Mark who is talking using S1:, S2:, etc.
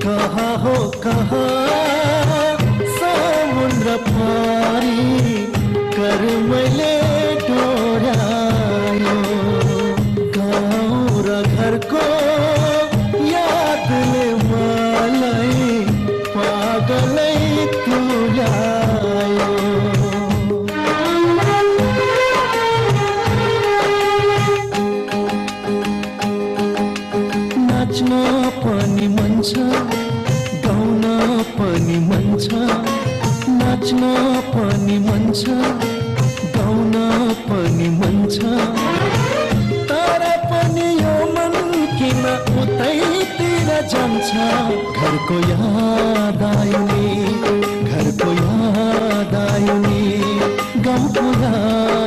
S1: कहाँ हो कहाँ समुद्र पारी कर मैले डोरायो गाउँ र घरको यादले मलाई पागलै तुल्यायो नाच्न पनि मन छ गाउन पनि मन छ नाच्न पनि मन छ गाउन पनि मन छ तर पनि यो मन किन उतैतिर जान्छ घरको याद आयो नि घरको याद आयो नि गाउँको याद